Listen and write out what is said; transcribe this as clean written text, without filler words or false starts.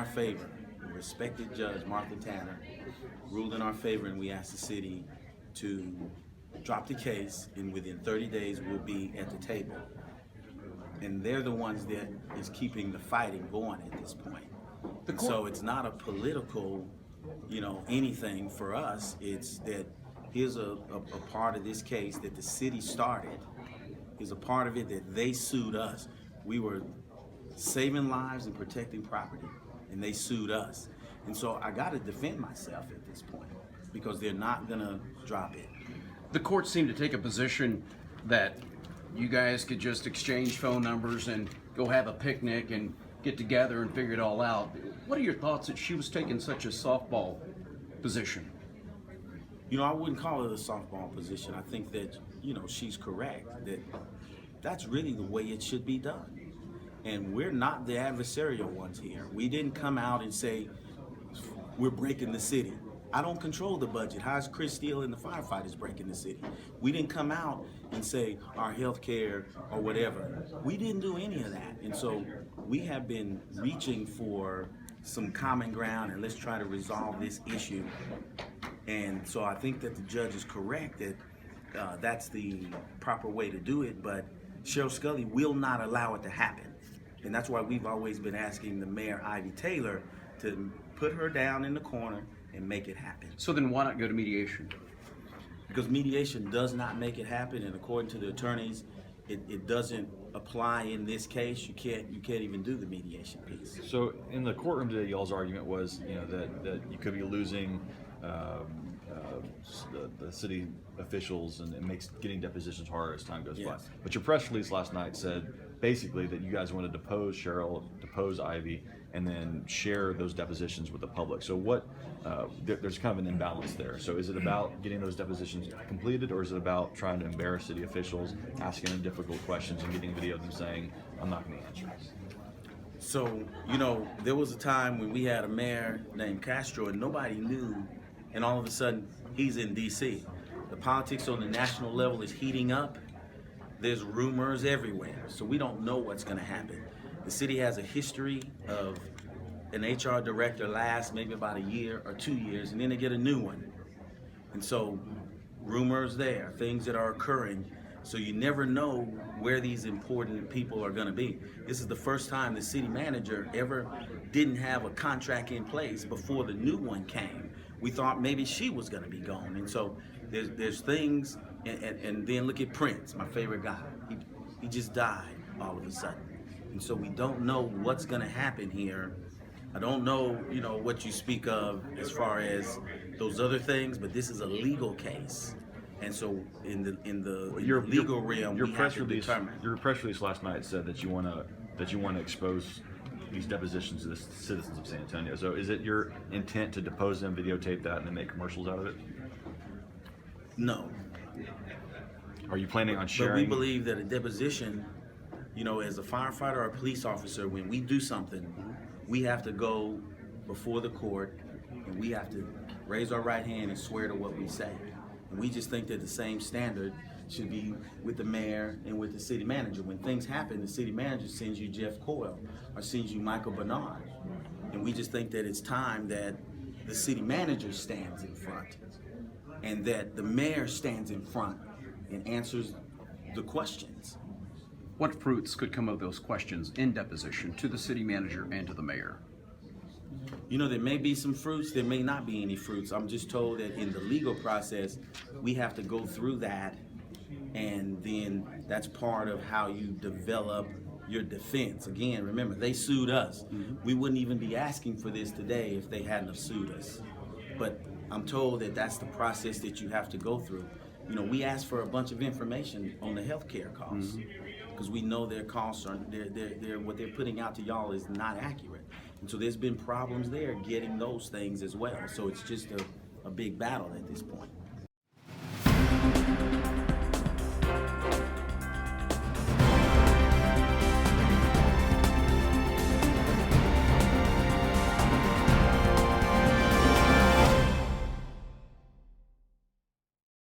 our favor. The respected judge, Martha Tanner, ruled in our favor, and we asked the city to drop the case, and within 30 days we'll be at the table. And they're the ones that is keeping the fighting going at this point. And so it's not a political, anything for us. It's that here's a part of this case that the city started. Is a part of it that they sued us. We were saving lives and protecting property, and they sued us. And so I got to defend myself at this point because they're not going to drop it. The court seemed to take a position that you guys could just exchange phone numbers and go have a picnic and get together and figure it all out. What are your thoughts that she was taking such a softball position? I wouldn't call it a softball position. I think that, she's correct, that that's really the way it should be done. And we're not the adversarial ones here. We didn't come out and say, we're breaking the city. I don't control the budget. How's Chris Steele and the firefighters breaking the city? We didn't come out and say our health care or whatever. We didn't do any of that. And so we have been reaching for some common ground and let's try to resolve this issue. And so I think that the judge is correct that that's the proper way to do it, but Cheryl Scully will not allow it to happen. And that's why we've always been asking the Mayor, Ivy Taylor, to put her down in the corner and make it happen. So then why not go to mediation? Because mediation does not make it happen, and according to the attorneys, it doesn't apply in this case. You can't even do the mediation piece. So in the courtroom today, y'all's argument was, that you could be losing the city officials, and it makes getting depositions harder as time goes by. But your press release last night said basically that you guys wanted to depose Cheryl, depose Ivy, and then share those depositions with the public. So what? There's kind of an imbalance there. So is it about getting those depositions completed, or is it about trying to embarrass city officials, asking them difficult questions, and getting a video of them saying, "I'm not going to answer this"? So there was a time when we had a mayor named Castro, and nobody knew, and all of a sudden he's in D.C. The politics on the national level is heating up. There's rumors everywhere, so we don't know what's going to happen. The city has a history of an HR director last maybe about a year or 2 years, and then they get a new one. And so rumors there, things that are occurring, so you never know where these important people are going to be. This is the first time the city manager ever didn't have a contract in place before the new one came. We thought maybe she was going to be gone, and so there's things, and then look at Prince, my favorite guy. He just died all of a sudden. And so we don't know what's going to happen here. I don't know, what you speak of as far as those other things, but this is a legal case. And so in the legal realm, we have to determine. Your press release last night said that you want to expose these depositions to the citizens of San Antonio. So is it your intent to depose them, videotape that, and then make commercials out of it? No. Are you planning on sharing? But we believe that a deposition, as a firefighter or a police officer, when we do something, we have to go before the court and we have to raise our right hand and swear to what we say. And we just think that the same standard should be with the mayor and with the city manager. When things happen, the city manager sends you Jeff Coyle or sends you Michael Bernard. And we just think that it's time that the city manager stands in front and that the mayor stands in front and answers the questions. What fruits could come of those questions in deposition to the city manager and to the mayor? There may be some fruits, there may not be any fruits. I'm just told that in the legal process, we have to go through that, and then that's part of how you develop your defense. Again, remember, they sued us. We wouldn't even be asking for this today if they hadn't have sued us. But I'm told that that's the process that you have to go through. We asked for a bunch of information on the healthcare costs because we know their costs are they're what they're putting out to y'all is not accurate, and so there's been problems there getting those things as well. So it's just a big battle at this point.